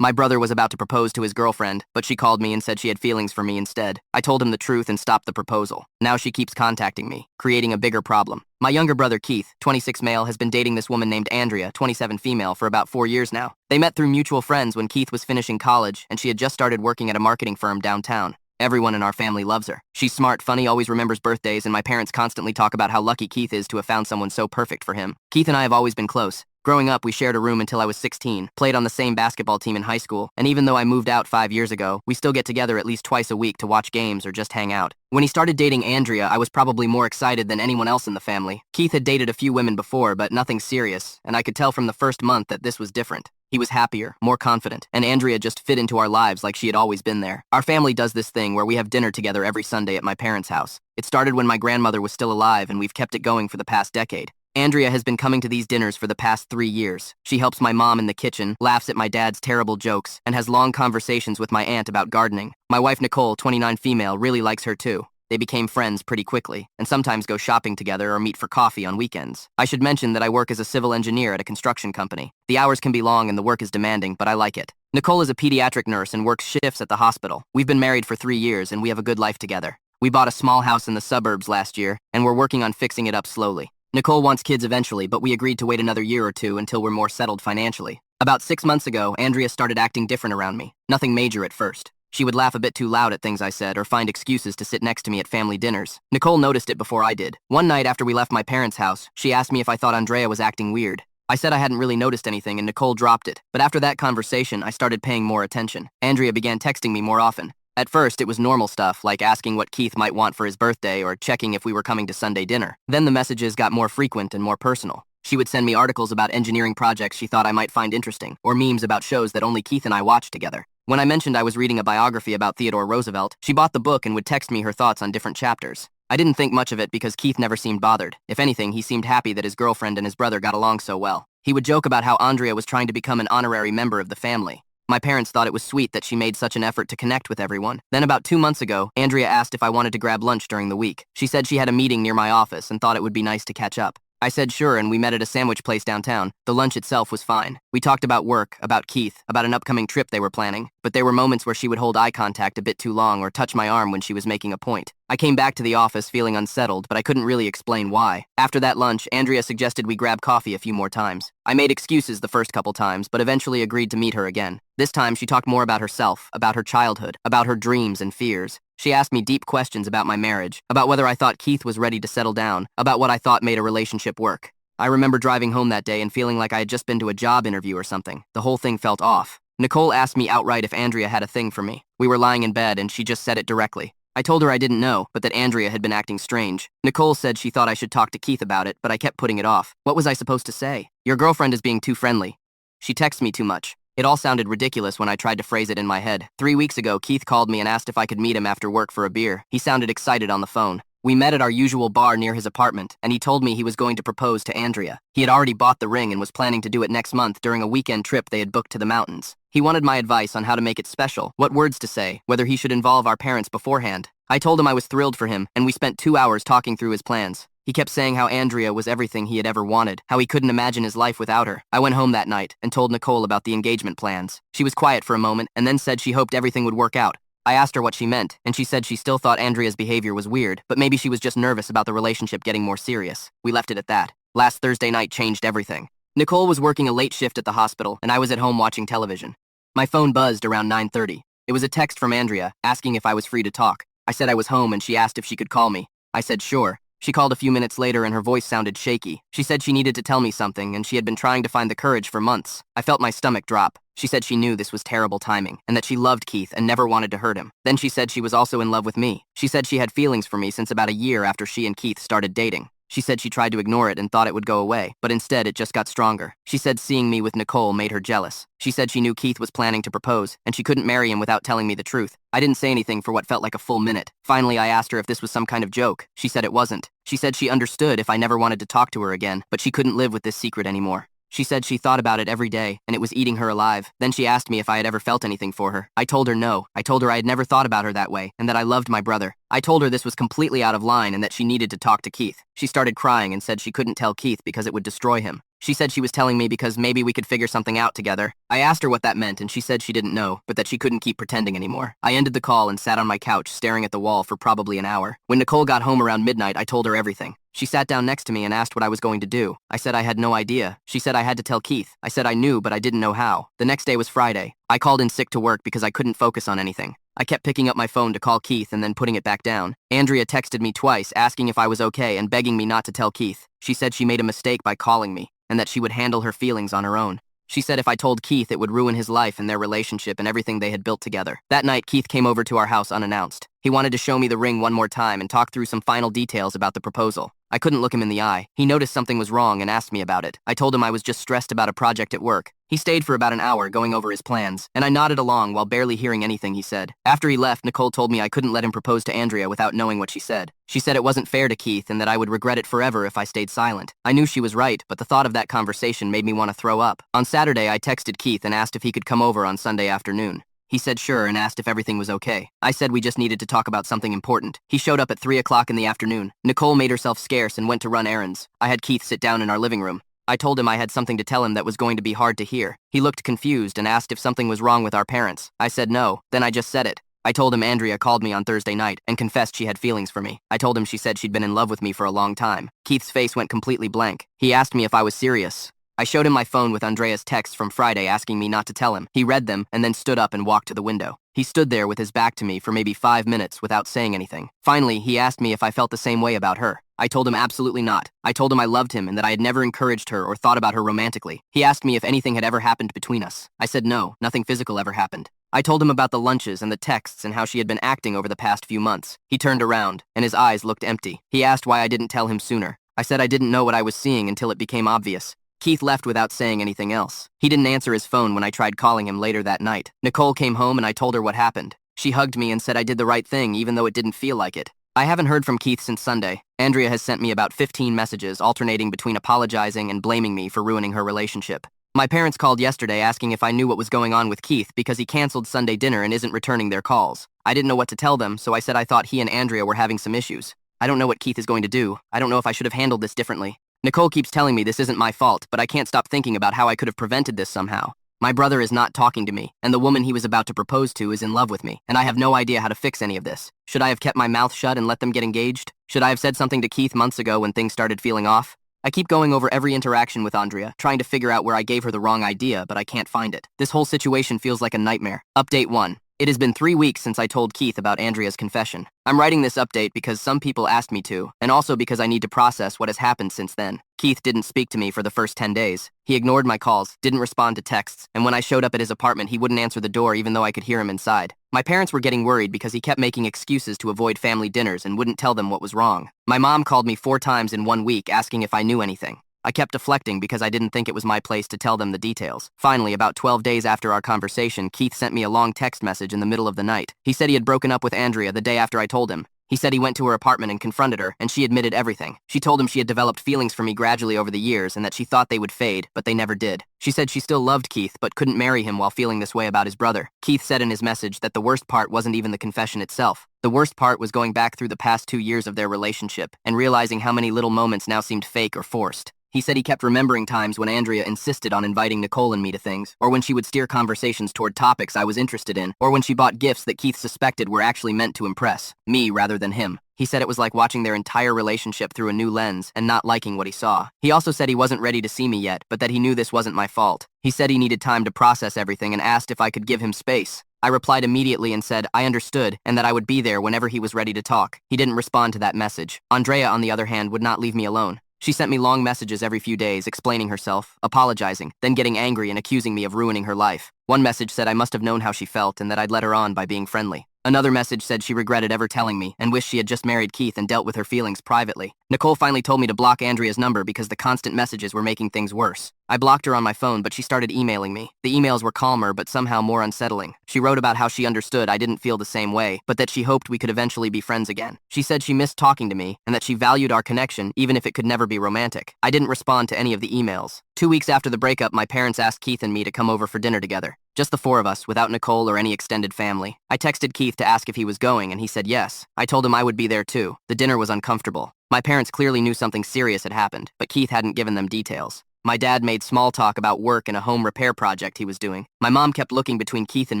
My brother was about to propose to his girlfriend, but she called me and said she had feelings for me instead. I told him the truth and stopped the proposal. Now she keeps contacting me, creating a bigger problem. My younger brother Keith, 26 male, has been dating this woman named Andrea, 27 female, for about 4 years now. They met through mutual friends when Keith was finishing college, and she had just started working at a marketing firm downtown. Everyone in our family loves her. She's smart, funny, always remembers birthdays, and my parents constantly talk about how lucky Keith is to have found someone so perfect for him. Keith and I have always been close. Growing up, we shared a room until I was 16, played on the same basketball team in high school, and even though I moved out 5 years ago, we still get together at least twice a week to watch games or just hang out. When he started dating Andrea, I was probably more excited than anyone else in the family. Keith had dated a few women before, but nothing serious, and I could tell from the first month that this was different. He was happier, more confident, and Andrea just fit into our lives like she had always been there. Our family does this thing where we have dinner together every Sunday at my parents' house. It started when my grandmother was still alive, and we've kept it going for the past decade. Andrea has been coming to these dinners for the past 3 years. She helps my mom in the kitchen, laughs at my dad's terrible jokes, and has long conversations with my aunt about gardening. My wife Nicole, 29 female, really likes her too. They became friends pretty quickly, and sometimes go shopping together or meet for coffee on weekends. I should mention that I work as a civil engineer at a construction company. The hours can be long and the work is demanding, but I like it. Nicole is a pediatric nurse and works shifts at the hospital. We've been married for 3 years and we have a good life together. We bought a small house in the suburbs last year, and we're working on fixing it up slowly. Nicole wants kids eventually, but we agreed to wait another year or two until we're more settled financially. About 6 months ago, Andrea started acting different around me. Nothing major at first. She would laugh a bit too loud at things I said or find excuses to sit next to me at family dinners. Nicole noticed it before I did. One night after we left my parents' house, she asked me if I thought Andrea was acting weird. I said I hadn't really noticed anything and Nicole dropped it. But after that conversation, I started paying more attention. Andrea began texting me more often. At first, it was normal stuff, like asking what Keith might want for his birthday or checking if we were coming to Sunday dinner. Then the messages got more frequent and more personal. She would send me articles about engineering projects she thought I might find interesting, or memes about shows that only Keith and I watched together. When I mentioned I was reading a biography about Theodore Roosevelt, she bought the book and would text me her thoughts on different chapters. I didn't think much of it because Keith never seemed bothered. If anything, he seemed happy that his girlfriend and his brother got along so well. He would joke about how Andrea was trying to become an honorary member of the family. My parents thought it was sweet that she made such an effort to connect with everyone. Then about 2 months ago, Andrea asked if I wanted to grab lunch during the week. She said she had a meeting near my office and thought it would be nice to catch up. I said sure, and we met at a sandwich place downtown. The lunch itself was fine. We talked about work, about Keith, about an upcoming trip they were planning, but there were moments where she would hold eye contact a bit too long or touch my arm when she was making a point. I came back to the office feeling unsettled, but I couldn't really explain why. After that lunch, Andrea suggested we grab coffee a few more times. I made excuses the first couple times, but eventually agreed to meet her again. This time, she talked more about herself, about her childhood, about her dreams and fears. She asked me deep questions about my marriage, about whether I thought Keith was ready to settle down, about what I thought made a relationship work. I remember driving home that day and feeling like I had just been to a job interview or something. The whole thing felt off. Nicole asked me outright if Andrea had a thing for me. We were lying in bed and she just said it directly. I told her I didn't know, but that Andrea had been acting strange. Nicole said she thought I should talk to Keith about it, but I kept putting it off. What was I supposed to say? Your girlfriend is being too friendly. She texts me too much. It all sounded ridiculous when I tried to phrase it in my head. 3 weeks ago, Keith called me and asked if I could meet him after work for a beer. He sounded excited on the phone. We met at our usual bar near his apartment, and he told me he was going to propose to Andrea. He had already bought the ring and was planning to do it next month during a weekend trip they had booked to the mountains. He wanted my advice on how to make it special, what words to say, whether he should involve our parents beforehand. I told him I was thrilled for him, and we spent 2 hours talking through his plans. He kept saying how Andrea was everything he had ever wanted, how he couldn't imagine his life without her. I went home that night and told Nicole about the engagement plans. She was quiet for a moment and then said she hoped everything would work out. I asked her what she meant, and she said she still thought Andrea's behavior was weird, but maybe she was just nervous about the relationship getting more serious. We left it at that. Last Thursday night changed everything. Nicole was working a late shift at the hospital, and I was at home watching television. My phone buzzed around 9:30. It was a text from Andrea, asking if I was free to talk. I said I was home, and she asked if she could call me. I said sure. She called a few minutes later and her voice sounded shaky. She said she needed to tell me something and she had been trying to find the courage for months. I felt my stomach drop. She said she knew this was terrible timing and that she loved Keith and never wanted to hurt him. Then she said she was also in love with me. She said she had feelings for me since about a year after she and Keith started dating. She said she tried to ignore it and thought it would go away, but instead it just got stronger. She said seeing me with Nicole made her jealous. She said she knew Keith was planning to propose, and she couldn't marry him without telling me the truth. I didn't say anything for what felt like a full minute. Finally, I asked her if this was some kind of joke. She said it wasn't. She said she understood if I never wanted to talk to her again, but she couldn't live with this secret anymore. She said she thought about it every day, and it was eating her alive. Then she asked me if I had ever felt anything for her. I told her no. I told her I had never thought about her that way, and that I loved my brother. I told her this was completely out of line and that she needed to talk to Keith. She started crying and said she couldn't tell Keith because it would destroy him. She said she was telling me because maybe we could figure something out together. I asked her what that meant and she said she didn't know, but that she couldn't keep pretending anymore. I ended the call and sat on my couch staring at the wall for probably an hour. When Nicole got home around midnight, I told her everything. She sat down next to me and asked what I was going to do. I said I had no idea. She said I had to tell Keith. I said I knew, but I didn't know how. The next day was Friday. I called in sick to work because I couldn't focus on anything. I kept picking up my phone to call Keith and then putting it back down. Andrea texted me twice asking if I was okay and begging me not to tell Keith. She said she made a mistake by calling me and that she would handle her feelings on her own. She said if I told Keith, it would ruin his life and their relationship and everything they had built together. That night, Keith came over to our house unannounced. He wanted to show me the ring one more time and talk through some final details about the proposal. I couldn't look him in the eye. He noticed something was wrong and asked me about it. I told him I was just stressed about a project at work. He stayed for about an hour going over his plans, and I nodded along while barely hearing anything he said. After he left, Nicole told me I couldn't let him propose to Andrea without knowing what she said. She said it wasn't fair to Keith and that I would regret it forever if I stayed silent. I knew she was right, but the thought of that conversation made me want to throw up. On Saturday, I texted Keith and asked if he could come over on Sunday afternoon. He said sure and asked if everything was okay. I said we just needed to talk about something important. He showed up at 3 o'clock in the afternoon. Nicole made herself scarce and went to run errands. I had Keith sit down in our living room. I told him I had something to tell him that was going to be hard to hear. He looked confused and asked if something was wrong with our parents. I said no, then I just said it. I told him Andrea called me on Thursday night and confessed she had feelings for me. I told him she said she'd been in love with me for a long time. Keith's face went completely blank. He asked me if I was serious. I showed him my phone with Andrea's texts from Friday asking me not to tell him. He read them and then stood up and walked to the window. He stood there with his back to me for maybe 5 minutes without saying anything. Finally, he asked me if I felt the same way about her. I told him absolutely not. I told him I loved him and that I had never encouraged her or thought about her romantically. He asked me if anything had ever happened between us. I said no, nothing physical ever happened. I told him about the lunches and the texts and how she had been acting over the past few months. He turned around, and his eyes looked empty. He asked why I didn't tell him sooner. I said I didn't know what I was seeing until it became obvious. Keith left without saying anything else. He didn't answer his phone when I tried calling him later that night. Nicole came home and I told her what happened. She hugged me and said I did the right thing even though it didn't feel like it. I haven't heard from Keith since Sunday. Andrea has sent me about 15 messages alternating between apologizing and blaming me for ruining her relationship. My parents called yesterday asking if I knew what was going on with Keith because he canceled Sunday dinner and isn't returning their calls. I didn't know what to tell them, so I said I thought he and Andrea were having some issues. I don't know what Keith is going to do. I don't know if I should have handled this differently. Nicole keeps telling me this isn't my fault, but I can't stop thinking about how I could have prevented this somehow. My brother is not talking to me, and the woman he was about to propose to is in love with me, and I have no idea how to fix any of this. Should I have kept my mouth shut and let them get engaged? Should I have said something to Keith months ago when things started feeling off? I keep going over every interaction with Andrea, trying to figure out where I gave her the wrong idea, but I can't find it. This whole situation feels like a nightmare. Update 1. It has been 3 weeks since I told Keith about Andrea's confession. I'm writing this update because some people asked me to, and also because I need to process what has happened since then. Keith didn't speak to me for the first 10 days. He ignored my calls, didn't respond to texts, and when I showed up at his apartment, he wouldn't answer the door even though I could hear him inside. My parents were getting worried because he kept making excuses to avoid family dinners and wouldn't tell them what was wrong. My mom called me 4 times in 1 week asking if I knew anything. I kept deflecting because I didn't think it was my place to tell them the details. Finally, about 12 days after our conversation, Keith sent me a long text message in the middle of the night. He said he had broken up with Andrea the day after I told him. He said he went to her apartment and confronted her, and she admitted everything. She told him she had developed feelings for me gradually over the years and that she thought they would fade, but they never did. She said she still loved Keith, but couldn't marry him while feeling this way about his brother. Keith said in his message that the worst part wasn't even the confession itself. The worst part was going back through the past 2 years of their relationship and realizing how many little moments now seemed fake or forced. He said he kept remembering times when Andrea insisted on inviting Nicole and me to things, or when she would steer conversations toward topics I was interested in, or when she bought gifts that Keith suspected were actually meant to impress me rather than him. He said it was like watching their entire relationship through a new lens and not liking what he saw. He also said he wasn't ready to see me yet, but that he knew this wasn't my fault. He said he needed time to process everything and asked if I could give him space. I replied immediately and said I understood and that I would be there whenever he was ready to talk. He didn't respond to that message. Andrea, on the other hand, would not leave me alone. She sent me long messages every few days, explaining herself, apologizing, then getting angry and accusing me of ruining her life. One message said I must have known how she felt and that I'd let her on by being friendly. Another message said she regretted ever telling me and wished she had just married Keith and dealt with her feelings privately. Nicole finally told me to block Andrea's number because the constant messages were making things worse. I blocked her on my phone, but she started emailing me. The emails were calmer, but somehow more unsettling. She wrote about how she understood I didn't feel the same way, but that she hoped we could eventually be friends again. She said she missed talking to me, and that she valued our connection, even if it could never be romantic. I didn't respond to any of the emails. 2 weeks after the breakup, my parents asked Keith and me to come over for dinner together. Just the four of us, without Nicole or any extended family. I texted Keith to ask if he was going, and he said yes. I told him I would be there too. The dinner was uncomfortable. My parents clearly knew something serious had happened, but Keith hadn't given them details. My dad made small talk about work and a home repair project he was doing. My mom kept looking between Keith and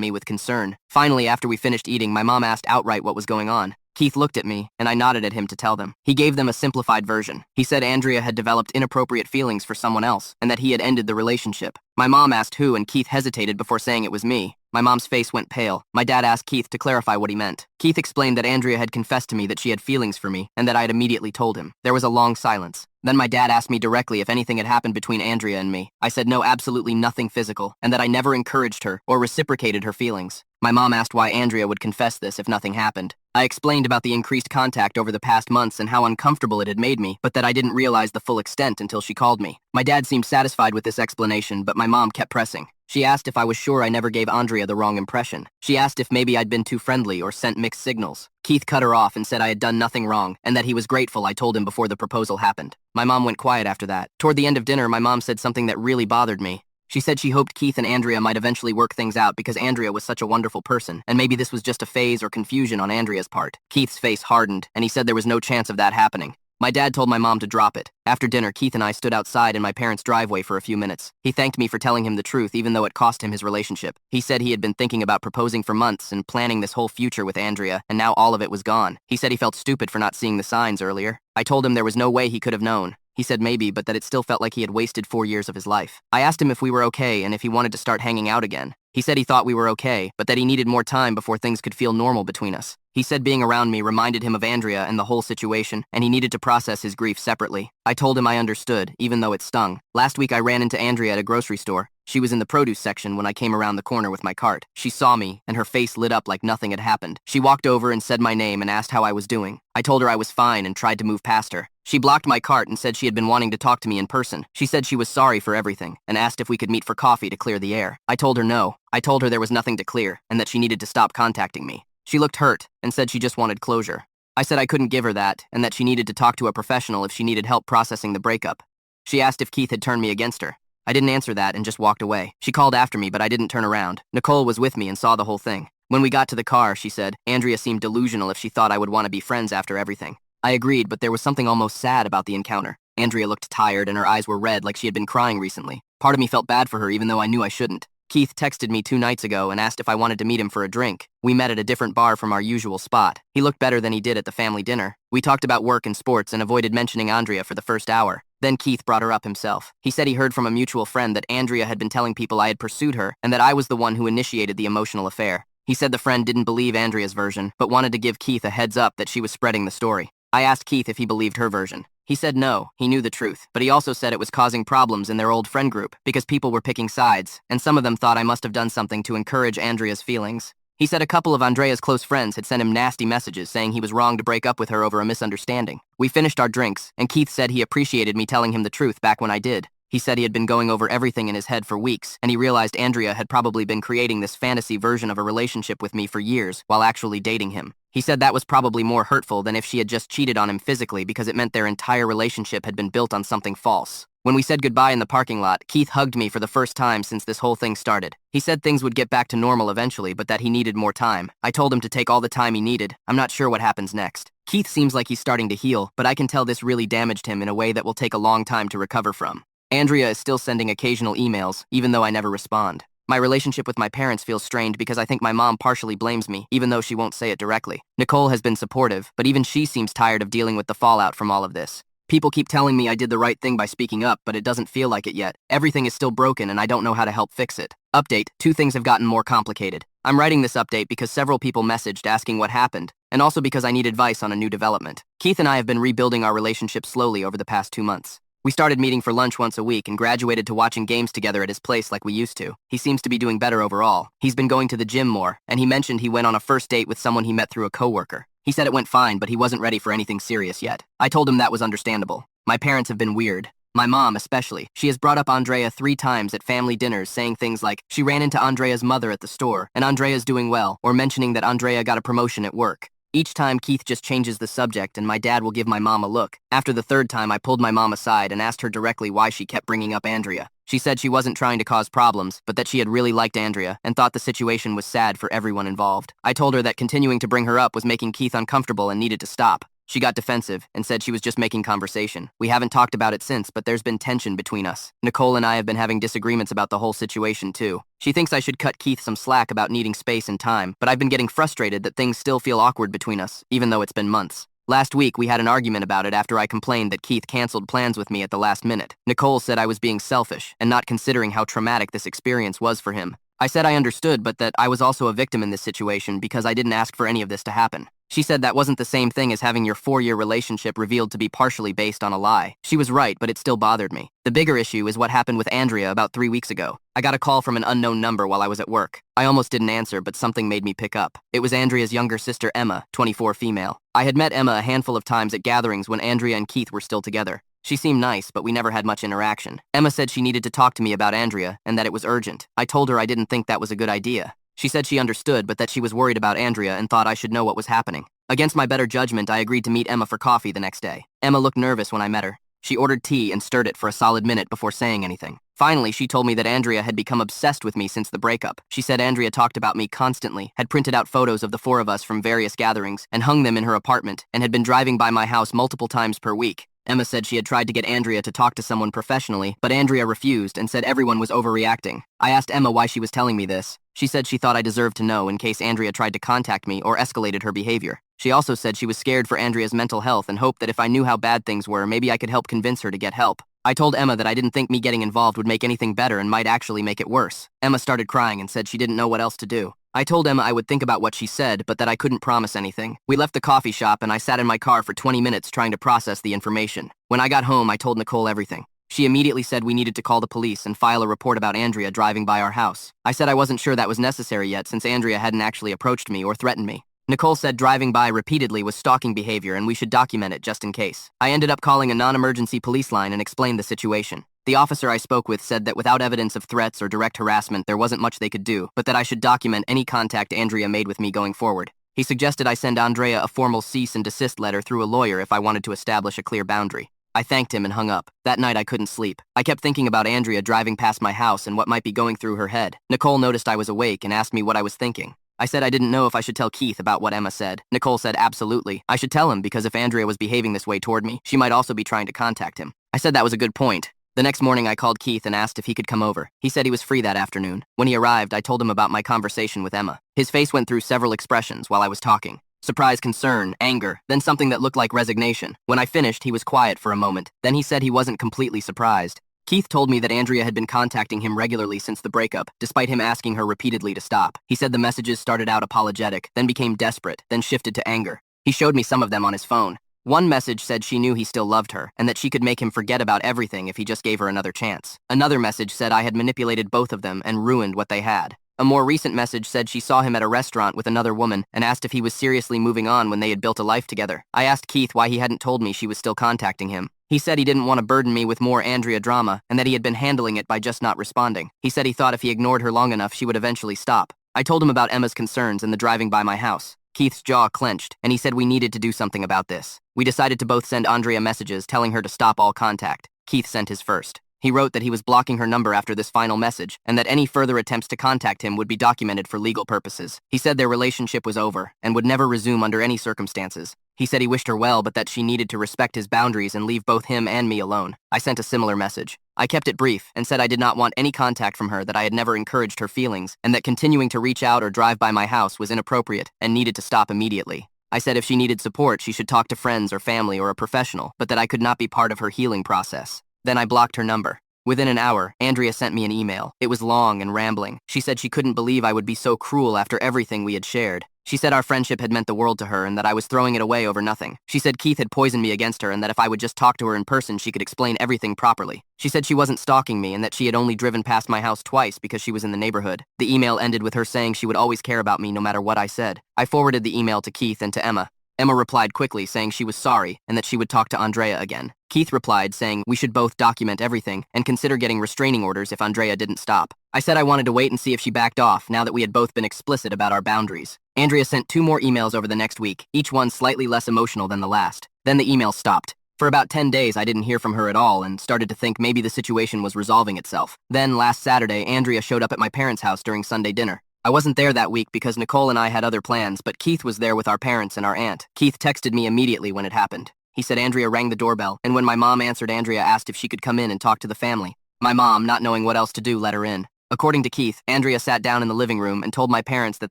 me with concern. Finally, after we finished eating, my mom asked outright what was going on. Keith looked at me, and I nodded at him to tell them. He gave them a simplified version. He said Andrea had developed inappropriate feelings for someone else, and that he had ended the relationship. My mom asked who, and Keith hesitated before saying it was me. My mom's face went pale. My dad asked Keith to clarify what he meant. Keith explained that Andrea had confessed to me that she had feelings for me, and that I had immediately told him. There was a long silence. Then my dad asked me directly if anything had happened between Andrea and me. I said no, absolutely nothing physical, and that I never encouraged her or reciprocated her feelings. My mom asked why Andrea would confess this if nothing happened. I explained about the increased contact over the past months and how uncomfortable it had made me, but that I didn't realize the full extent until she called me. My dad seemed satisfied with this explanation, but my mom kept pressing. She asked if I was sure I never gave Andrea the wrong impression. She asked if maybe I'd been too friendly or sent mixed signals. Keith cut her off and said I had done nothing wrong, and that he was grateful I told him before the proposal happened. My mom went quiet after that. Toward the end of dinner, my mom said something that really bothered me. She said she hoped Keith and Andrea might eventually work things out because Andrea was such a wonderful person, and maybe this was just a phase or confusion on Andrea's part. Keith's face hardened, and he said there was no chance of that happening. My dad told my mom to drop it. After dinner, Keith and I stood outside in my parents' driveway for a few minutes. He thanked me for telling him the truth, even though it cost him his relationship. He said he had been thinking about proposing for months and planning this whole future with Andrea, and now all of it was gone. He said he felt stupid for not seeing the signs earlier. I told him there was no way he could have known. He said maybe, but that it still felt like he had wasted 4 years of his life. I asked him if we were okay and if he wanted to start hanging out again. He said he thought we were okay, but that he needed more time before things could feel normal between us. He said being around me reminded him of Andrea and the whole situation, and he needed to process his grief separately. I told him I understood, even though it stung. Last week I ran into Andrea at a grocery store. She was in the produce section when I came around the corner with my cart. She saw me, and her face lit up like nothing had happened. She walked over and said my name and asked how I was doing. I told her I was fine and tried to move past her. She blocked my cart and said she had been wanting to talk to me in person. She said she was sorry for everything and asked if we could meet for coffee to clear the air. I told her no. I told her there was nothing to clear and that she needed to stop contacting me. She looked hurt and said she just wanted closure. I said I couldn't give her that and that she needed to talk to a professional if she needed help processing the breakup. She asked if Keith had turned me against her. I didn't answer that and just walked away. She called after me, but I didn't turn around. Nicole was with me and saw the whole thing. When we got to the car, she said, Andrea seemed delusional if she thought I would want to be friends after everything. I agreed, but there was something almost sad about the encounter. Andrea looked tired and her eyes were red like she had been crying recently. Part of me felt bad for her even though I knew I shouldn't. Keith texted me 2 nights ago and asked if I wanted to meet him for a drink. We met at a different bar from our usual spot. He looked better than he did at the family dinner. We talked about work and sports and avoided mentioning Andrea for the first hour. Then Keith brought her up himself. He said he heard from a mutual friend that Andrea had been telling people I had pursued her and that I was the one who initiated the emotional affair. He said the friend didn't believe Andrea's version, but wanted to give Keith a heads up that she was spreading the story. I asked Keith if he believed her version. He said no, he knew the truth, but he also said it was causing problems in their old friend group because people were picking sides, and some of them thought I must have done something to encourage Andrea's feelings. He said a couple of Andrea's close friends had sent him nasty messages saying he was wrong to break up with her over a misunderstanding. We finished our drinks, and Keith said he appreciated me telling him the truth back when I did. He said he had been going over everything in his head for weeks, and he realized Andrea had probably been creating this fantasy version of a relationship with me for years while actually dating him. He said that was probably more hurtful than if she had just cheated on him physically because it meant their entire relationship had been built on something false. When we said goodbye in the parking lot, Keith hugged me for the first time since this whole thing started. He said things would get back to normal eventually, but that he needed more time. I told him to take all the time he needed. I'm not sure what happens next. Keith seems like he's starting to heal, but I can tell this really damaged him in a way that will take a long time to recover from. Andrea is still sending occasional emails, even though I never respond. My relationship with my parents feels strained because I think my mom partially blames me, even though she won't say it directly. Nicole has been supportive, but even she seems tired of dealing with the fallout from all of this. People keep telling me I did the right thing by speaking up, but it doesn't feel like it yet. Everything is still broken and I don't know how to help fix it. Update, 2 things have gotten more complicated. I'm writing this update because several people messaged asking what happened, and also because I need advice on a new development. Keith and I have been rebuilding our relationship slowly over the past 2 months. We started meeting for lunch once a week and graduated to watching games together at his place like we used to. He seems to be doing better overall. He's been going to the gym more, and he mentioned he went on a first date with someone he met through a coworker. He said it went fine, but he wasn't ready for anything serious yet. I told him that was understandable. My parents have been weird. My mom, especially. She has brought up Andrea 3 times at family dinners, saying things like, she ran into Andrea's mother at the store, and Andrea's doing well, or mentioning that Andrea got a promotion at work. Each time, Keith just changes the subject, and my dad will give my mom a look. After the 3rd time, I pulled my mom aside and asked her directly why she kept bringing up Andrea. She said she wasn't trying to cause problems, but that she had really liked Andrea and thought the situation was sad for everyone involved. I told her that continuing to bring her up was making Keith uncomfortable and needed to stop. She got defensive and said she was just making conversation. We haven't talked about it since, but there's been tension between us. Nicole and I have been having disagreements about the whole situation, too. She thinks I should cut Keith some slack about needing space and time, but I've been getting frustrated that things still feel awkward between us, even though it's been months. Last week, we had an argument about it after I complained that Keith canceled plans with me at the last minute. Nicole said I was being selfish and not considering how traumatic this experience was for him. I said I understood, but that I was also a victim in this situation because I didn't ask for any of this to happen. She said that wasn't the same thing as having your 4-year relationship revealed to be partially based on a lie. She was right, but it still bothered me. The bigger issue is what happened with Andrea about 3 weeks ago. I got a call from an unknown number while I was at work. I almost didn't answer, but something made me pick up. It was Andrea's younger sister, Emma, 24 female. I had met Emma a handful of times at gatherings when Andrea and Keith were still together. She seemed nice, but we never had much interaction. Emma said she needed to talk to me about Andrea and that it was urgent. I told her I didn't think that was a good idea. She said she understood, but that she was worried about Andrea and thought I should know what was happening. Against my better judgment, I agreed to meet Emma for coffee the next day. Emma looked nervous when I met her. She ordered tea and stirred it for a solid minute before saying anything. Finally, she told me that Andrea had become obsessed with me since the breakup. She said Andrea talked about me constantly, had printed out photos of the 4 of us from various gatherings, and hung them in her apartment, and had been driving by my house multiple times per week. Emma said she had tried to get Andrea to talk to someone professionally, but Andrea refused and said everyone was overreacting. I asked Emma why she was telling me this. She said she thought I deserved to know in case Andrea tried to contact me or escalated her behavior. She also said she was scared for Andrea's mental health and hoped that if I knew how bad things were, maybe I could help convince her to get help. I told Emma that I didn't think me getting involved would make anything better and might actually make it worse. Emma started crying and said she didn't know what else to do. I told Emma I would think about what she said, but that I couldn't promise anything. We left the coffee shop and I sat in my car for 20 minutes trying to process the information. When I got home, I told Nicole everything. She immediately said we needed to call the police and file a report about Andrea driving by our house. I said I wasn't sure that was necessary yet since Andrea hadn't actually approached me or threatened me. Nicole said driving by repeatedly was stalking behavior and we should document it just in case. I ended up calling a non-emergency police line and explained the situation. The officer I spoke with said that without evidence of threats or direct harassment, there wasn't much they could do, but that I should document any contact Andrea made with me going forward. He suggested I send Andrea a formal cease and desist letter through a lawyer if I wanted to establish a clear boundary. I thanked him and hung up. That night I couldn't sleep. I kept thinking about Andrea driving past my house and what might be going through her head. Nicole noticed I was awake and asked me what I was thinking. I said I didn't know if I should tell Keith about what Emma said. Nicole said absolutely. I should tell him because if Andrea was behaving this way toward me, she might also be trying to contact him. I said that was a good point. The next morning I called Keith and asked if he could come over. He said he was free that afternoon. When he arrived, I told him about my conversation with Emma. His face went through several expressions while I was talking. Surprise, concern, anger, then something that looked like resignation. When I finished, he was quiet for a moment. Then he said he wasn't completely surprised. Keith told me that Andrea had been contacting him regularly since the breakup, despite him asking her repeatedly to stop. He said the messages started out apologetic, then became desperate, then shifted to anger. He showed me some of them on his phone. One message said she knew he still loved her, and that she could make him forget about everything if he just gave her another chance. Another message said I had manipulated both of them and ruined what they had. A more recent message said she saw him at a restaurant with another woman and asked if he was seriously moving on when they had built a life together. I asked Keith why he hadn't told me she was still contacting him. He said he didn't want to burden me with more Andrea drama and that he had been handling it by just not responding. He said he thought if he ignored her long enough, she would eventually stop. I told him about Emma's concerns and the driving by my house. Keith's jaw clenched, and he said we needed to do something about this. We decided to both send Andrea messages telling her to stop all contact. Keith sent his first. He wrote that he was blocking her number after this final message, and that any further attempts to contact him would be documented for legal purposes. He said their relationship was over, and would never resume under any circumstances. He said he wished her well, but that she needed to respect his boundaries and leave both him and me alone. I sent a similar message. I kept it brief, and said I did not want any contact from her, that I had never encouraged her feelings, and that continuing to reach out or drive by my house was inappropriate, and needed to stop immediately. I said if she needed support, she should talk to friends or family or a professional, but that I could not be part of her healing process. Then I blocked her number. Within an hour, Andrea sent me an email. It was long and rambling. She said she couldn't believe I would be so cruel after everything we had shared. She said our friendship had meant the world to her and that I was throwing it away over nothing. She said Keith had poisoned me against her and that if I would just talk to her in person, she could explain everything properly. She said she wasn't stalking me and that she had only driven past my house twice because she was in the neighborhood. The email ended with her saying she would always care about me no matter what I said. I forwarded the email to Keith and to Emma. Emma replied quickly, saying she was sorry and that she would talk to Andrea again. Keith replied, saying we should both document everything and consider getting restraining orders if Andrea didn't stop. I said I wanted to wait and see if she backed off now that we had both been explicit about our boundaries. Andrea sent 2 more emails over the next week, each one slightly less emotional than the last. Then the email stopped. For about 10 days, I didn't hear from her at all and started to think maybe the situation was resolving itself. Then, last Saturday, Andrea showed up at my parents' house during Sunday dinner. I wasn't there that week because Nicole and I had other plans, but Keith was there with our parents and our aunt. Keith texted me immediately when it happened. He said Andrea rang the doorbell, and when my mom answered, Andrea asked if she could come in and talk to the family. My mom, not knowing what else to do, let her in. According to Keith, Andrea sat down in the living room and told my parents that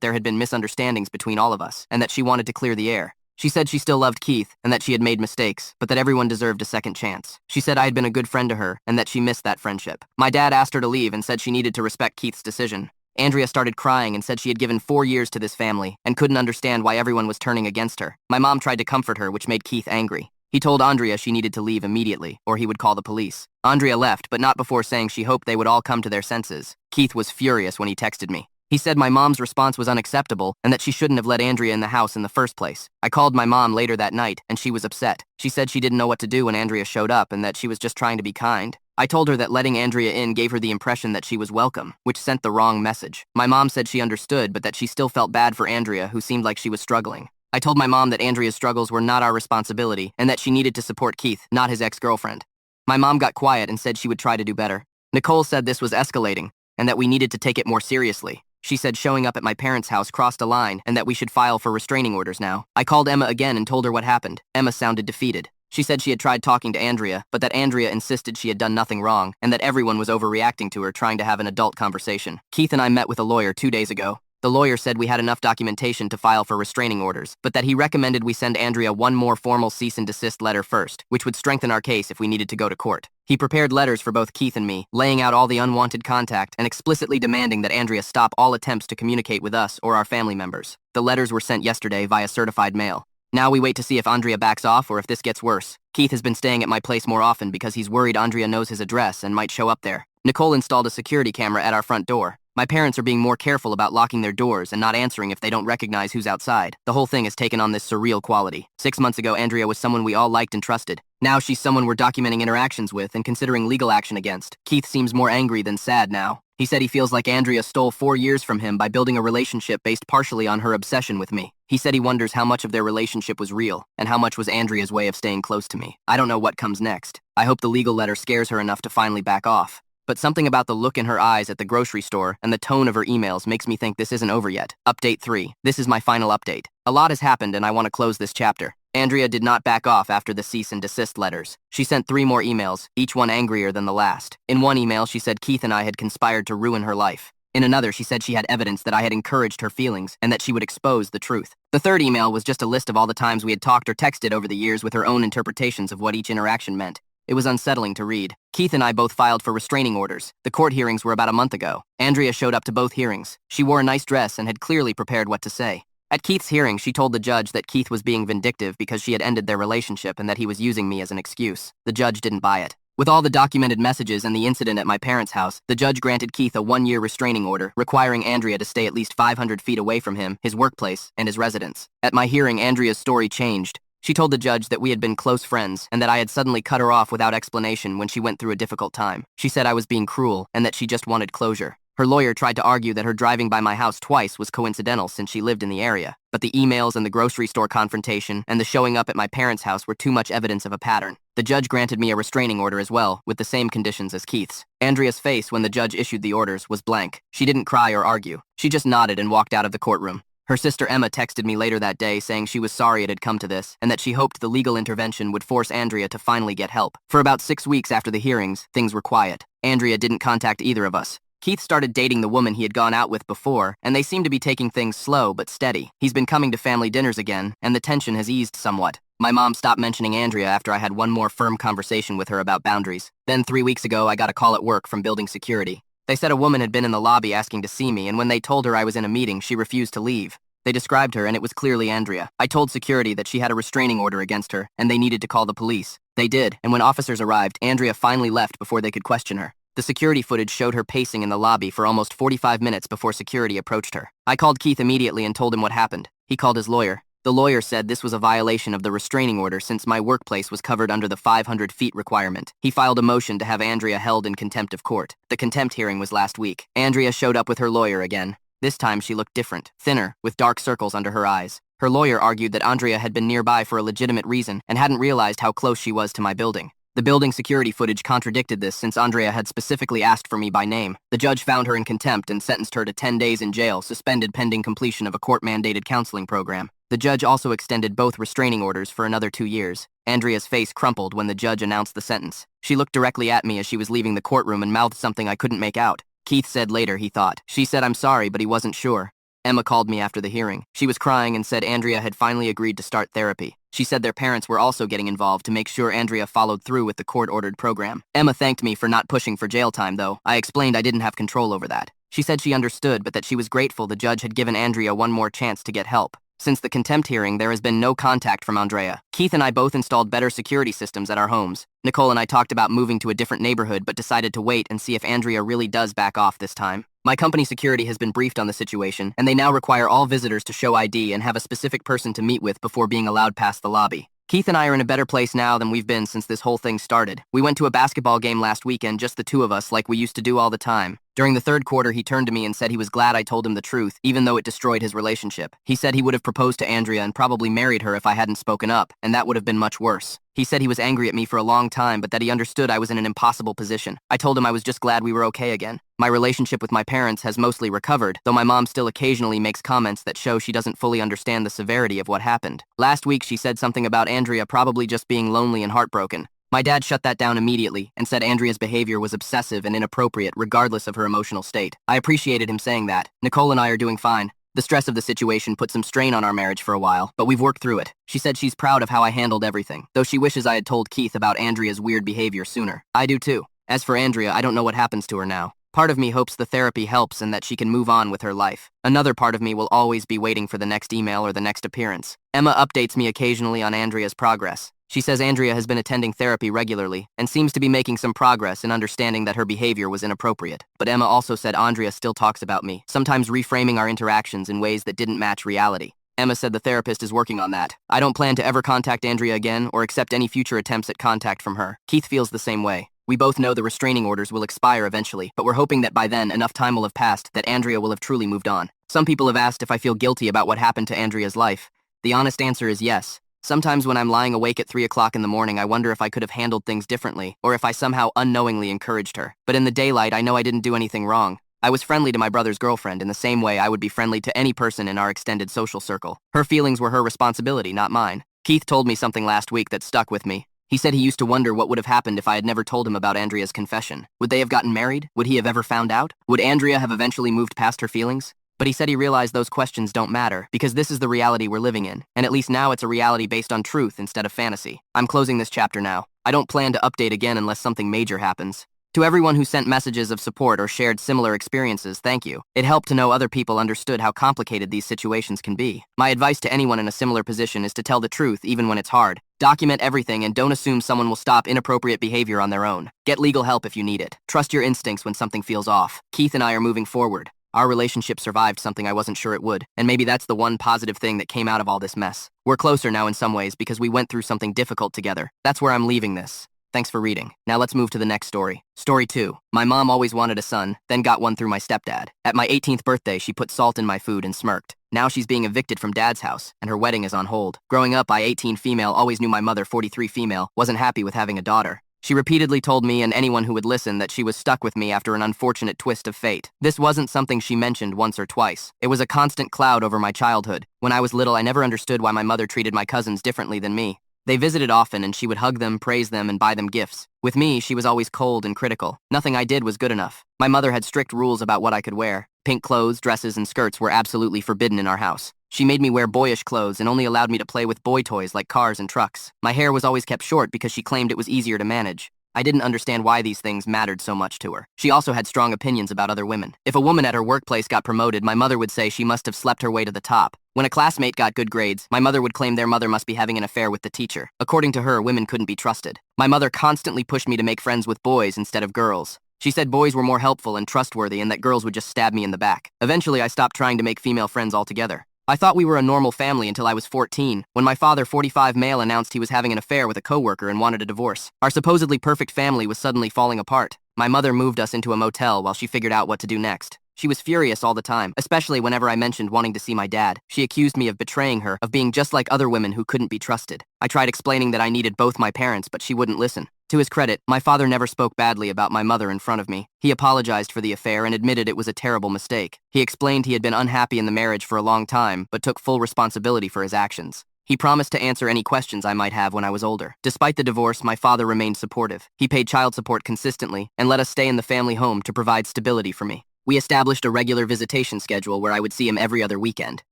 there had been misunderstandings between all of us and that she wanted to clear the air. She said she still loved Keith and that she had made mistakes, but that everyone deserved a second chance. She said I had been a good friend to her and that she missed that friendship. My dad asked her to leave and said she needed to respect Keith's decision. Andrea started crying and said she had given 4 years to this family and couldn't understand why everyone was turning against her. My mom tried to comfort her, which made Keith angry. He told Andrea she needed to leave immediately, or he would call the police. Andrea left, but not before saying she hoped they would all come to their senses. Keith was furious when he texted me. He said my mom's response was unacceptable and that she shouldn't have let Andrea in the house in the first place. I called my mom later that night, and she was upset. She said she didn't know what to do when Andrea showed up and that she was just trying to be kind. I told her that letting Andrea in gave her the impression that she was welcome, which sent the wrong message. My mom said she understood, but that she still felt bad for Andrea, who seemed like she was struggling. I told my mom that Andrea's struggles were not our responsibility and that she needed to support Keith, not his ex-girlfriend. My mom got quiet and said she would try to do better. Nicole said this was escalating and that we needed to take it more seriously. She said showing up at my parents' house crossed a line and that we should file for restraining orders now. I called Emma again and told her what happened. Emma sounded defeated. She said she had tried talking to Andrea, but that Andrea insisted she had done nothing wrong and that everyone was overreacting to her trying to have an adult conversation. Keith and I met with a lawyer 2 days ago. The lawyer said we had enough documentation to file for restraining orders, but that he recommended we send Andrea one more formal cease and desist letter first, which would strengthen our case if we needed to go to court. He prepared letters for both Keith and me, laying out all the unwanted contact and explicitly demanding that Andrea stop all attempts to communicate with us or our family members. The letters were sent yesterday via certified mail. Now we wait to see if Andrea backs off or if this gets worse. Keith has been staying at my place more often because he's worried Andrea knows his address and might show up there. Nicole installed a security camera at our front door. My parents are being more careful about locking their doors and not answering if they don't recognize who's outside. The whole thing has taken on this surreal quality. 6 months ago, Andrea was someone we all liked and trusted. Now she's someone we're documenting interactions with and considering legal action against. Keith seems more angry than sad now. He said he feels like Andrea stole 4 years from him by building a relationship based partially on her obsession with me. He said he wonders how much of their relationship was real and how much was Andrea's way of staying close to me. I don't know what comes next. I hope the legal letter scares her enough to finally back off. But something about the look in her eyes at the grocery store and the tone of her emails makes me think this isn't over yet. Update 3. This is my final update. A lot has happened and I want to close this chapter. Andrea did not back off after the cease and desist letters. She sent 3 more emails, each one angrier than the last. In one email, she said Keith and I had conspired to ruin her life. In another, she said she had evidence that I had encouraged her feelings and that she would expose the truth. The third email was just a list of all the times we had talked or texted over the years with her own interpretations of what each interaction meant. It was unsettling to read. Keith and I both filed for restraining orders. The court hearings were about a month ago. Andrea showed up to both hearings. She wore a nice dress and had clearly prepared what to say. At Keith's hearing, she told the judge that Keith was being vindictive because she had ended their relationship and that he was using me as an excuse. The judge didn't buy it. With all the documented messages and the incident at my parents' house, the judge granted Keith a 1-year restraining order, requiring Andrea to stay at least 500 feet away from him, his workplace, and his residence. At my hearing, Andrea's story changed. She told the judge that we had been close friends and that I had suddenly cut her off without explanation when she went through a difficult time. She said I was being cruel and that she just wanted closure. Her lawyer tried to argue that her driving by my house twice was coincidental since she lived in the area, but the emails and the grocery store confrontation and the showing up at my parents' house were too much evidence of a pattern. The judge granted me a restraining order as well, with the same conditions as Keith's. Andrea's face when the judge issued the orders was blank. She didn't cry or argue. She just nodded and walked out of the courtroom. Her sister Emma texted me later that day saying she was sorry it had come to this and that she hoped the legal intervention would force Andrea to finally get help. For about 6 weeks after the hearings, things were quiet. Andrea didn't contact either of us. Keith started dating the woman he had gone out with before, and they seemed to be taking things slow but steady. He's been coming to family dinners again, and the tension has eased somewhat. My mom stopped mentioning Andrea after I had one more firm conversation with her about boundaries. Then 3 weeks ago, I got a call at work from building security. They said a woman had been in the lobby asking to see me, and when they told her I was in a meeting, she refused to leave. They described her, and it was clearly Andrea. I told security that she had a restraining order against her, and they needed to call the police. They did, and when officers arrived, Andrea finally left before they could question her. The security footage showed her pacing in the lobby for almost 45 minutes before security approached her. I called Keith immediately and told him what happened. He called his lawyer. The lawyer said this was a violation of the restraining order since my workplace was covered under the 500 feet requirement. He filed a motion to have Andrea held in contempt of court. The contempt hearing was last week. Andrea showed up with her lawyer again. This time she looked different, thinner, with dark circles under her eyes. Her lawyer argued that Andrea had been nearby for a legitimate reason and hadn't realized how close she was to my building. The building security footage contradicted this since Andrea had specifically asked for me by name. The judge found her in contempt and sentenced her to 10 days in jail, suspended pending completion of a court-mandated counseling program. The judge also extended both restraining orders for another 2 years. Andrea's face crumpled when the judge announced the sentence. She looked directly at me as she was leaving the courtroom and mouthed something I couldn't make out. Keith said later he thought. She said I'm sorry, but he wasn't sure. Emma called me after the hearing. She was crying and said Andrea had finally agreed to start therapy. She said their parents were also getting involved to make sure Andrea followed through with the court-ordered program. Emma thanked me for not pushing for jail time, though. I explained I didn't have control over that. She said she understood, but that she was grateful the judge had given Andrea one more chance to get help. Since the contempt hearing, there has been no contact from Andrea. Keith and I both installed better security systems at our homes. Nicole and I talked about moving to a different neighborhood, but decided to wait and see if Andrea really does back off this time. My company security has been briefed on the situation, and they now require all visitors to show ID and have a specific person to meet with before being allowed past the lobby. Keith and I are in a better place now than we've been since this whole thing started. We went to a basketball game last weekend, just the two of us, like we used to do all the time. During the third quarter, he turned to me and said he was glad I told him the truth, even though it destroyed his relationship. He said he would have proposed to Andrea and probably married her if I hadn't spoken up, and that would have been much worse. He said he was angry at me for a long time, but that he understood I was in an impossible position. I told him I was just glad we were okay again. My relationship with my parents has mostly recovered, though my mom still occasionally makes comments that show she doesn't fully understand the severity of what happened. Last week, she said something about Andrea probably just being lonely and heartbroken. My dad shut that down immediately and said Andrea's behavior was obsessive and inappropriate regardless of her emotional state. I appreciated him saying that. Nicole and I are doing fine. The stress of the situation put some strain on our marriage for a while, but we've worked through it. She said she's proud of how I handled everything, though she wishes I had told Keith about Andrea's weird behavior sooner. I do too. As for Andrea, I don't know what happens to her now. Part of me hopes the therapy helps and that she can move on with her life. Another part of me will always be waiting for the next email or the next appearance. Emma updates me occasionally on Andrea's progress. She says Andrea has been attending therapy regularly and seems to be making some progress in understanding that her behavior was inappropriate. But Emma also said Andrea still talks about me, sometimes reframing our interactions in ways that didn't match reality. Emma said the therapist is working on that. I don't plan to ever contact Andrea again or accept any future attempts at contact from her. Keith feels the same way. We both know the restraining orders will expire eventually, but we're hoping that by then enough time will have passed that Andrea will have truly moved on. Some people have asked if I feel guilty about what happened to Andrea's life. The honest answer is yes. Sometimes when I'm lying awake at 3 o'clock in the morning, I wonder if I could have handled things differently, or if I somehow unknowingly encouraged her. But in the daylight, I know I didn't do anything wrong. I was friendly to my brother's girlfriend in the same way I would be friendly to any person in our extended social circle. Her feelings were her responsibility, not mine. Keith told me something last week that stuck with me. He said he used to wonder what would have happened if I had never told him about Andrea's confession. Would they have gotten married? Would he have ever found out? Would Andrea have eventually moved past her feelings? But he said he realized those questions don't matter, because this is the reality we're living in, and at least now it's a reality based on truth instead of fantasy. I'm closing this chapter now. I don't plan to update again unless something major happens. To everyone who sent messages of support or shared similar experiences, thank you. It helped to know other people understood how complicated these situations can be. My advice to anyone in a similar position is to tell the truth even when it's hard. Document everything and don't assume someone will stop inappropriate behavior on their own. Get legal help if you need it. Trust your instincts when something feels off. Keith and I are moving forward. Our relationship survived something I wasn't sure it would, and maybe that's the one positive thing that came out of all this mess. We're closer now in some ways because we went through something difficult together. That's where I'm leaving this. Thanks for reading. Now let's move to the next story. Story 2. My mom always wanted a son, then got one through my stepdad. At my 18th birthday, she put salt in my food and smirked. Now she's being evicted from dad's house, and her wedding is on hold. Growing up, I, 18 female, always knew my mother, 43 female, wasn't happy with having a daughter. She repeatedly told me and anyone who would listen that she was stuck with me after an unfortunate twist of fate. This wasn't something she mentioned once or twice. It was a constant cloud over my childhood. When I was little, I never understood why my mother treated my cousins differently than me. They visited often and she would hug them, praise them, and buy them gifts. With me, she was always cold and critical. Nothing I did was good enough. My mother had strict rules about what I could wear. Pink clothes, dresses, and skirts were absolutely forbidden in our house. She made me wear boyish clothes and only allowed me to play with boy toys like cars and trucks. My hair was always kept short because she claimed it was easier to manage. I didn't understand why these things mattered so much to her. She also had strong opinions about other women. If a woman at her workplace got promoted, my mother would say she must have slept her way to the top. When a classmate got good grades, my mother would claim their mother must be having an affair with the teacher. According to her, women couldn't be trusted. My mother constantly pushed me to make friends with boys instead of girls. She said boys were more helpful and trustworthy and that girls would just stab me in the back. Eventually, I stopped trying to make female friends altogether. I thought we were a normal family until I was 14, when my father, 45 male, announced he was having an affair with a coworker and wanted a divorce. Our supposedly perfect family was suddenly falling apart. My mother moved us into a motel while she figured out what to do next. She was furious all the time, especially whenever I mentioned wanting to see my dad. She accused me of betraying her, of being just like other women who couldn't be trusted. I tried explaining that I needed both my parents, but she wouldn't listen. To his credit, my father never spoke badly about my mother in front of me. He apologized for the affair and admitted it was a terrible mistake. He explained he had been unhappy in the marriage for a long time, but took full responsibility for his actions. He promised to answer any questions I might have when I was older. Despite the divorce, my father remained supportive. He paid child support consistently and let us stay in the family home to provide stability for me. We established a regular visitation schedule where I would see him every other weekend.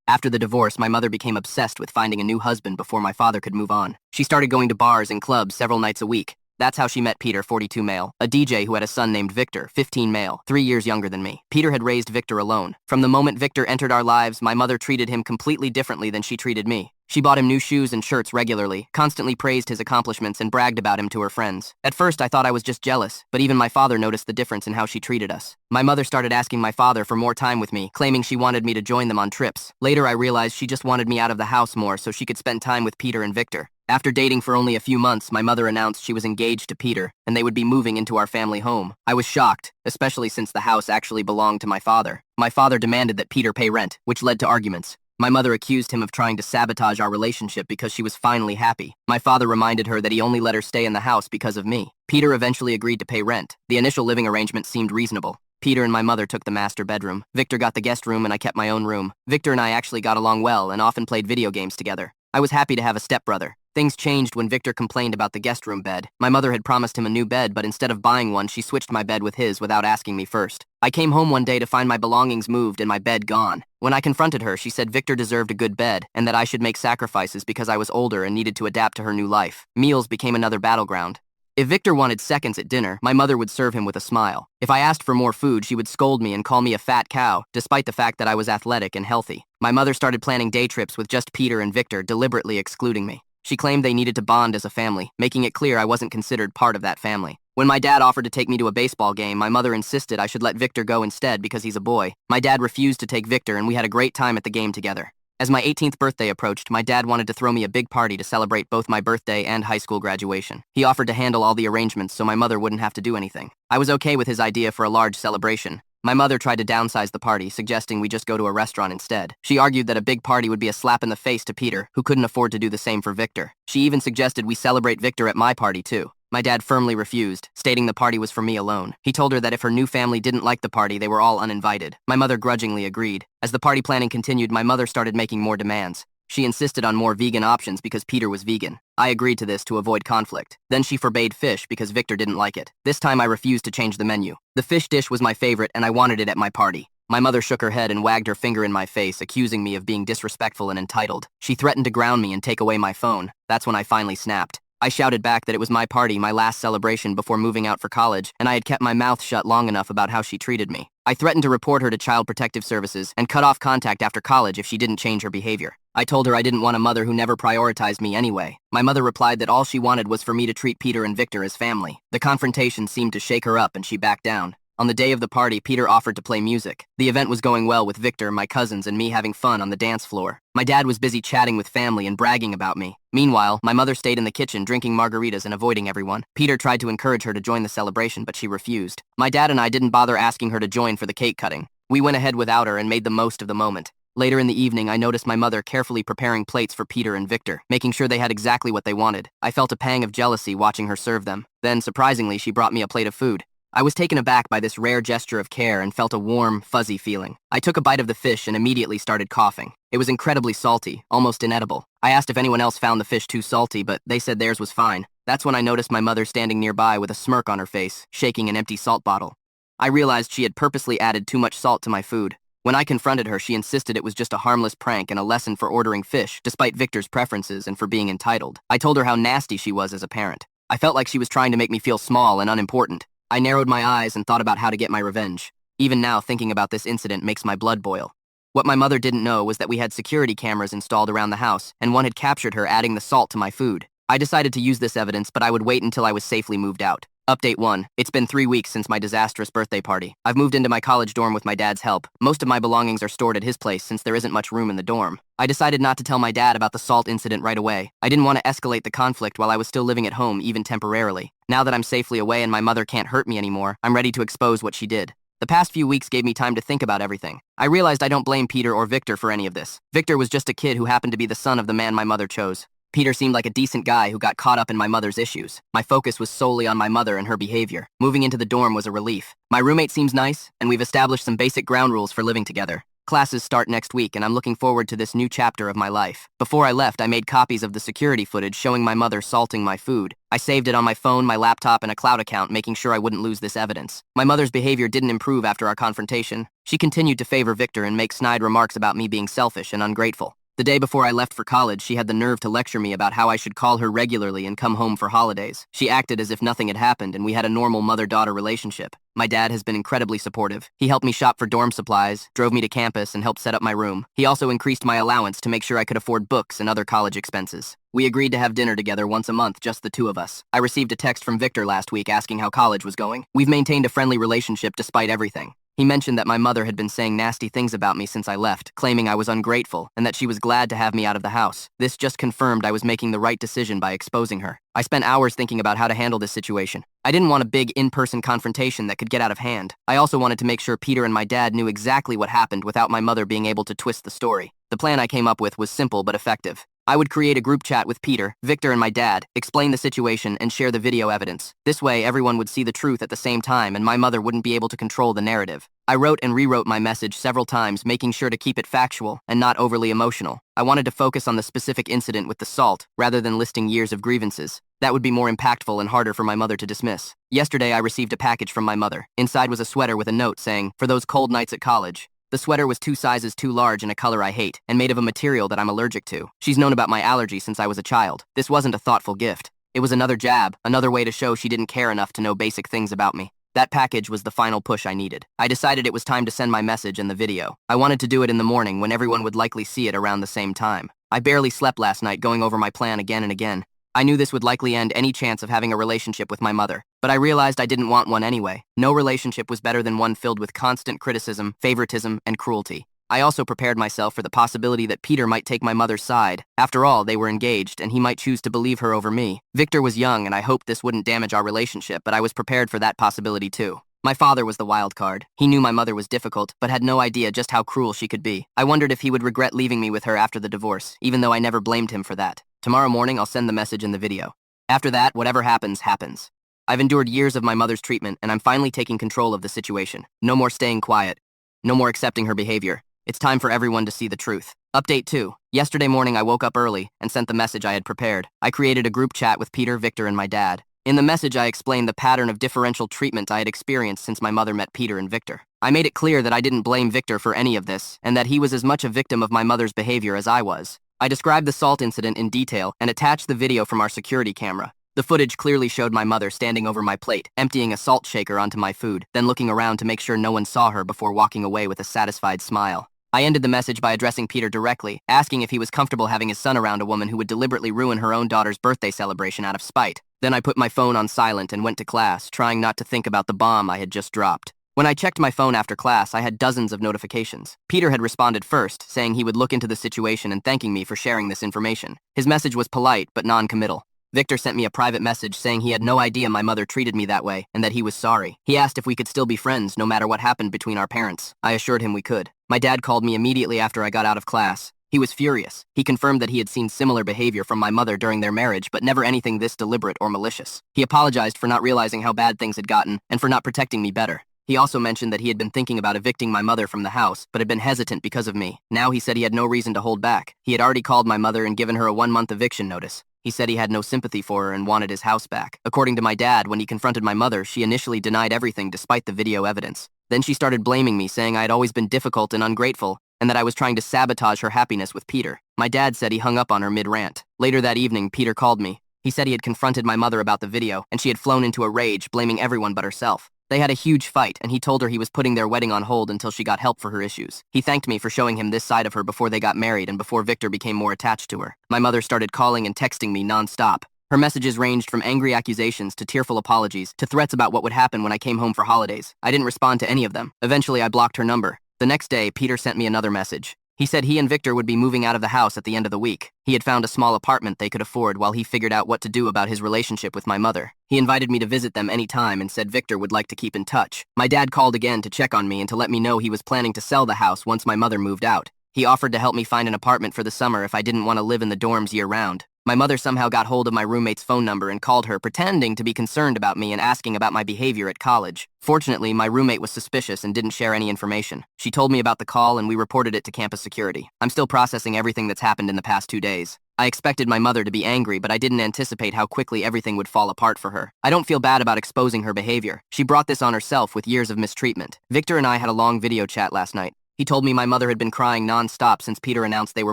After the divorce, my mother became obsessed with finding a new husband before my father could move on. She started going to bars and clubs several nights a week. That's how she met Peter, 42 male, a DJ who had a son named Victor, 15 male, 3 years younger than me. Peter had raised Victor alone. From the moment Victor entered our lives, my mother treated him completely differently than she treated me. She bought him new shoes and shirts regularly, constantly praised his accomplishments, and bragged about him to her friends. At first, I thought I was just jealous, but even my father noticed the difference in how she treated us. My mother started asking my father for more time with me, claiming she wanted me to join them on trips. Later, I realized she just wanted me out of the house more so she could spend time with Peter and Victor. After dating for only a few months, my mother announced she was engaged to Peter, and they would be moving into our family home. I was shocked, especially since the house actually belonged to my father. My father demanded that Peter pay rent, which led to arguments. My mother accused him of trying to sabotage our relationship because she was finally happy. My father reminded her that he only let her stay in the house because of me. Peter eventually agreed to pay rent. The initial living arrangement seemed reasonable. Peter and my mother took the master bedroom. Victor got the guest room and I kept my own room. Victor and I actually got along well and often played video games together. I was happy to have a stepbrother. Things changed when Victor complained about the guest room bed. My mother had promised him a new bed, but instead of buying one, she switched my bed with his without asking me first. I came home one day to find my belongings moved and my bed gone. When I confronted her, she said Victor deserved a good bed and that I should make sacrifices because I was older and needed to adapt to her new life. Meals became another battleground. If Victor wanted seconds at dinner, my mother would serve him with a smile. If I asked for more food, she would scold me and call me a fat cow, despite the fact that I was athletic and healthy. My mother started planning day trips with just Peter and Victor, deliberately excluding me. She claimed they needed to bond as a family, making it clear I wasn't considered part of that family. When my dad offered to take me to a baseball game, my mother insisted I should let Victor go instead because he's a boy. My dad refused to take Victor and we had a great time at the game together. As my 18th birthday approached, my dad wanted to throw me a big party to celebrate both my birthday and high school graduation. He offered to handle all the arrangements so my mother wouldn't have to do anything. I was okay with his idea for a large celebration. My mother tried to downsize the party, suggesting we just go to a restaurant instead. She argued that a big party would be a slap in the face to Peter, who couldn't afford to do the same for Victor. She even suggested we celebrate Victor at my party too. My dad firmly refused, stating the party was for me alone. He told her that if her new family didn't like the party, they were all uninvited. My mother grudgingly agreed. As the party planning continued, my mother started making more demands. She insisted on more vegan options because Peter was vegan. I agreed to this to avoid conflict. Then she forbade fish because Victor didn't like it. This time I refused to change the menu. The fish dish was my favorite and I wanted it at my party. My mother shook her head and wagged her finger in my face, accusing me of being disrespectful and entitled. She threatened to ground me and take away my phone. That's when I finally snapped. I shouted back that it was my party, my last celebration before moving out for college, and I had kept my mouth shut long enough about how she treated me. I threatened to report her to Child Protective Services and cut off contact after college if she didn't change her behavior. I told her I didn't want a mother who never prioritized me anyway. My mother replied that all she wanted was for me to treat Peter and Victor as family. The confrontation seemed to shake her up and she backed down. On the day of the party, Peter offered to play music. The event was going well with Victor, my cousins, and me having fun on the dance floor. My dad was busy chatting with family and bragging about me. Meanwhile, my mother stayed in the kitchen drinking margaritas and avoiding everyone. Peter tried to encourage her to join the celebration, but she refused. My dad and I didn't bother asking her to join for the cake cutting. We went ahead without her and made the most of the moment. Later in the evening, I noticed my mother carefully preparing plates for Peter and Victor, making sure they had exactly what they wanted. I felt a pang of jealousy watching her serve them. Then, surprisingly, she brought me a plate of food. I was taken aback by this rare gesture of care and felt a warm, fuzzy feeling. I took a bite of the fish and immediately started coughing. It was incredibly salty, almost inedible. I asked if anyone else found the fish too salty, but they said theirs was fine. That's when I noticed my mother standing nearby with a smirk on her face, shaking an empty salt bottle. I realized she had purposely added too much salt to my food. When I confronted her, she insisted it was just a harmless prank and a lesson for ordering fish, despite Victor's preferences and for being entitled. I told her how nasty she was as a parent. I felt like she was trying to make me feel small and unimportant. I narrowed my eyes and thought about how to get my revenge. Even now, thinking about this incident makes my blood boil. What my mother didn't know was that we had security cameras installed around the house, and one had captured her adding the salt to my food. I decided to use this evidence, but I would wait until I was safely moved out. Update 1. It's been 3 weeks since my disastrous birthday party. I've moved into my college dorm with my dad's help. Most of my belongings are stored at his place since there isn't much room in the dorm. I decided not to tell my dad about the salt incident right away. I didn't want to escalate the conflict while I was still living at home, even temporarily. Now that I'm safely away and my mother can't hurt me anymore, I'm ready to expose what she did. The past few weeks gave me time to think about everything. I realized I don't blame Peter or Victor for any of this. Victor was just a kid who happened to be the son of the man my mother chose. Peter seemed like a decent guy who got caught up in my mother's issues. My focus was solely on my mother and her behavior. Moving into the dorm was a relief. My roommate seems nice, and we've established some basic ground rules for living together. Classes start next week, and I'm looking forward to this new chapter of my life. Before I left, I made copies of the security footage showing my mother salting my food. I saved it on my phone, my laptop, and a cloud account, making sure I wouldn't lose this evidence. My mother's behavior didn't improve after our confrontation. She continued to favor Victor and make snide remarks about me being selfish and ungrateful. The day before I left for college, she had the nerve to lecture me about how I should call her regularly and come home for holidays. She acted as if nothing had happened and we had a normal mother-daughter relationship. My dad has been incredibly supportive. He helped me shop for dorm supplies, drove me to campus, and helped set up my room. He also increased my allowance to make sure I could afford books and other college expenses. We agreed to have dinner together once a month, just the two of us. I received a text from Victor last week asking how college was going. We've maintained a friendly relationship despite everything. He mentioned that my mother had been saying nasty things about me since I left, claiming I was ungrateful and that she was glad to have me out of the house. This just confirmed I was making the right decision by exposing her. I spent hours thinking about how to handle this situation. I didn't want a big in-person confrontation that could get out of hand. I also wanted to make sure Peter and my dad knew exactly what happened without my mother being able to twist the story. The plan I came up with was simple but effective. I would create a group chat with Peter, Victor, and my dad, explain the situation, and share the video evidence. This way, everyone would see the truth at the same time, and my mother wouldn't be able to control the narrative. I wrote and rewrote my message several times, making sure to keep it factual and not overly emotional. I wanted to focus on the specific incident with the salt, rather than listing years of grievances. That would be more impactful and harder for my mother to dismiss. Yesterday, I received a package from my mother. Inside was a sweater with a note saying, "For those cold nights at college." The sweater was 2 sizes too large in a color I hate, and made of a material that I'm allergic to. She's known about my allergy since I was a child. This wasn't a thoughtful gift. It was another jab, another way to show she didn't care enough to know basic things about me. That package was the final push I needed. I decided it was time to send my message and the video. I wanted to do it in the morning when everyone would likely see it around the same time. I barely slept last night going over my plan again and again. I knew this would likely end any chance of having a relationship with my mother, but I realized I didn't want one anyway. No relationship was better than one filled with constant criticism, favoritism, and cruelty. I also prepared myself for the possibility that Peter might take my mother's side. After all, they were engaged, and he might choose to believe her over me. Victor was young, and I hoped this wouldn't damage our relationship, but I was prepared for that possibility too. My father was the wild card. He knew my mother was difficult, but had no idea just how cruel she could be. I wondered if he would regret leaving me with her after the divorce, even though I never blamed him for that. Tomorrow morning, I'll send the message in the video. After that, whatever happens, happens. I've endured years of my mother's treatment, and I'm finally taking control of the situation. No more staying quiet. No more accepting her behavior. It's time for everyone to see the truth. Update 2. Yesterday morning, I woke up early and sent the message I had prepared. I created a group chat with Peter, Victor, and my dad. In the message, I explained the pattern of differential treatment I had experienced since my mother met Peter and Victor. I made it clear that I didn't blame Victor for any of this, and that he was as much a victim of my mother's behavior as I was. I described the salt incident in detail and attached the video from our security camera. The footage clearly showed my mother standing over my plate, emptying a salt shaker onto my food, then looking around to make sure no one saw her before walking away with a satisfied smile. I ended the message by addressing Peter directly, asking if he was comfortable having his son around a woman who would deliberately ruin her own daughter's birthday celebration out of spite. Then I put my phone on silent and went to class, trying not to think about the bomb I had just dropped. When I checked my phone after class, I had dozens of notifications. Peter had responded first, saying he would look into the situation and thanking me for sharing this information. His message was polite, but non-committal. Victor sent me a private message saying he had no idea my mother treated me that way and that he was sorry. He asked if we could still be friends no matter what happened between our parents. I assured him we could. My dad called me immediately after I got out of class. He was furious. He confirmed that he had seen similar behavior from my mother during their marriage, but never anything this deliberate or malicious. He apologized for not realizing how bad things had gotten and for not protecting me better. He also mentioned that he had been thinking about evicting my mother from the house, but had been hesitant because of me. Now he said he had no reason to hold back. He had already called my mother and given her a 1-month eviction notice. He said he had no sympathy for her and wanted his house back. According to my dad, when he confronted my mother, she initially denied everything despite the video evidence. Then she started blaming me, saying I had always been difficult and ungrateful, and that I was trying to sabotage her happiness with Peter. My dad said he hung up on her mid-rant. Later that evening, Peter called me. He said he had confronted my mother about the video, and she had flown into a rage, blaming everyone but herself. They had a huge fight, and he told her he was putting their wedding on hold until she got help for her issues. He thanked me for showing him this side of her before they got married and before Victor became more attached to her. My mother started calling and texting me non-stop. Her messages ranged from angry accusations to tearful apologies to threats about what would happen when I came home for holidays. I didn't respond to any of them. Eventually, I blocked her number. The next day, Peter sent me another message. He said he and Victor would be moving out of the house at the end of the week. He had found a small apartment they could afford while he figured out what to do about his relationship with my mother. He invited me to visit them any time and said Victor would like to keep in touch. My dad called again to check on me and to let me know he was planning to sell the house once my mother moved out. He offered to help me find an apartment for the summer if I didn't want to live in the dorms year-round. My mother somehow got hold of my roommate's phone number and called her, pretending to be concerned about me and asking about my behavior at college. Fortunately, my roommate was suspicious and didn't share any information. She told me about the call and we reported it to campus security. I'm still processing everything that's happened in the past 2 days. I expected my mother to be angry, but I didn't anticipate how quickly everything would fall apart for her. I don't feel bad about exposing her behavior. She brought this on herself with years of mistreatment. Victor and I had a long video chat last night. He told me my mother had been crying non-stop since Peter announced they were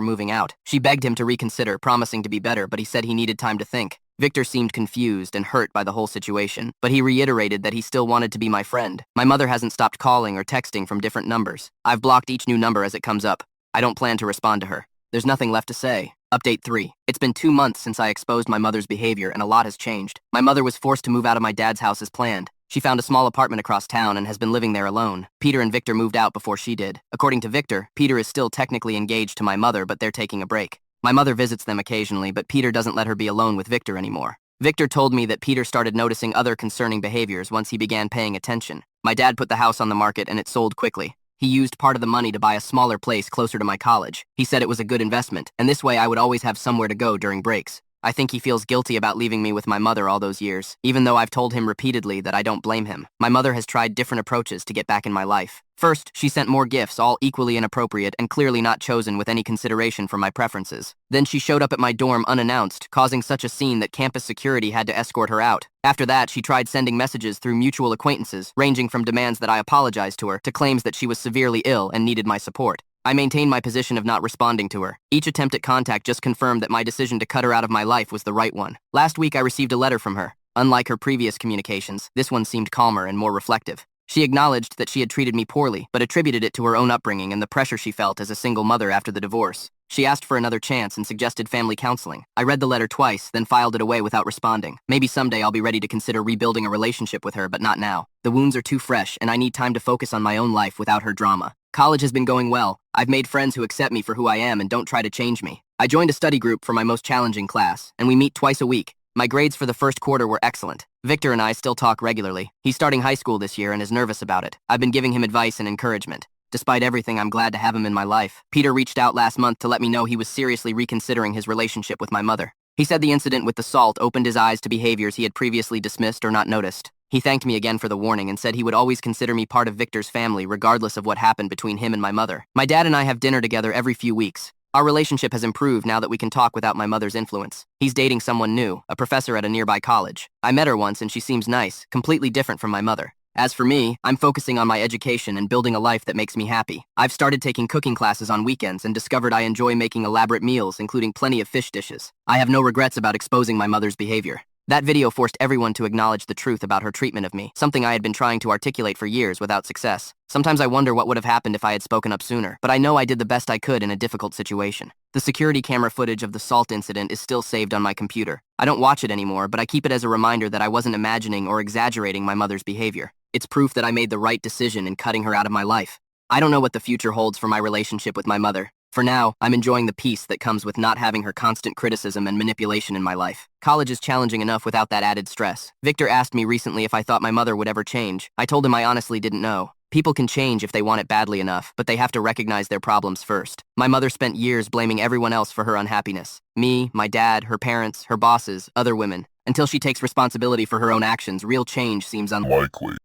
moving out. She begged him to reconsider, promising to be better, but he said he needed time to think. Victor seemed confused and hurt by the whole situation, but he reiterated that he still wanted to be my friend. My mother hasn't stopped calling or texting from different numbers. I've blocked each new number as it comes up. I don't plan to respond to her. There's nothing left to say. Update 3. It's been 2 months since I exposed my mother's behavior and a lot has changed. My mother was forced to move out of my dad's house as planned. She found a small apartment across town and has been living there alone. Peter and Victor moved out before she did. According to Victor, Peter is still technically engaged to my mother, but they're taking a break. My mother visits them occasionally, but Peter doesn't let her be alone with Victor anymore. Victor told me that Peter started noticing other concerning behaviors once he began paying attention. My dad put the house on the market and it sold quickly. He used part of the money to buy a smaller place closer to my college. He said it was a good investment, and this way I would always have somewhere to go during breaks. I think he feels guilty about leaving me with my mother all those years, even though I've told him repeatedly that I don't blame him. My mother has tried different approaches to get back in my life. First, she sent more gifts, all equally inappropriate and clearly not chosen with any consideration for my preferences. Then she showed up at my dorm unannounced, causing such a scene that campus security had to escort her out. After that, she tried sending messages through mutual acquaintances, ranging from demands that I apologize to her to claims that she was severely ill and needed my support. I maintained my position of not responding to her. Each attempt at contact just confirmed that my decision to cut her out of my life was the right one. Last week, I received a letter from her. Unlike her previous communications, this one seemed calmer and more reflective. She acknowledged that she had treated me poorly, but attributed it to her own upbringing and the pressure she felt as a single mother after the divorce. She asked for another chance and suggested family counseling. I read the letter twice, then filed it away without responding. Maybe someday I'll be ready to consider rebuilding a relationship with her, but not now. The wounds are too fresh, and I need time to focus on my own life without her drama. College has been going well. I've made friends who accept me for who I am and don't try to change me. I joined a study group for my most challenging class, and we meet twice a week. My grades for the first quarter were excellent. Victor and I still talk regularly. He's starting high school this year and is nervous about it. I've been giving him advice and encouragement. Despite everything, I'm glad to have him in my life. Peter reached out last month to let me know he was seriously reconsidering his relationship with my mother. He said the incident with the salt opened his eyes to behaviors he had previously dismissed or not noticed. He thanked me again for the warning and said he would always consider me part of Victor's family regardless of what happened between him and my mother. My dad and I have dinner together every few weeks. Our relationship has improved now that we can talk without my mother's influence. He's dating someone new, a professor at a nearby college. I met her once and she seems nice, completely different from my mother. As for me, I'm focusing on my education and building a life that makes me happy. I've started taking cooking classes on weekends and discovered I enjoy making elaborate meals, including plenty of fish dishes. I have no regrets about exposing my mother's behavior. That video forced everyone to acknowledge the truth about her treatment of me, something I had been trying to articulate for years without success. Sometimes I wonder what would have happened if I had spoken up sooner, but I know I did the best I could in a difficult situation. The security camera footage of the salt incident is still saved on my computer. I don't watch it anymore, but I keep it as a reminder that I wasn't imagining or exaggerating my mother's behavior. It's proof that I made the right decision in cutting her out of my life. I don't know what the future holds for my relationship with my mother. For now, I'm enjoying the peace that comes with not having her constant criticism and manipulation in my life. College is challenging enough without that added stress. Victor asked me recently if I thought my mother would ever change. I told him I honestly didn't know. People can change if they want it badly enough, but they have to recognize their problems first. My mother spent years blaming everyone else for her unhappiness. Me, my dad, her parents, her bosses, other women. Until she takes responsibility for her own actions, real change seems unlikely.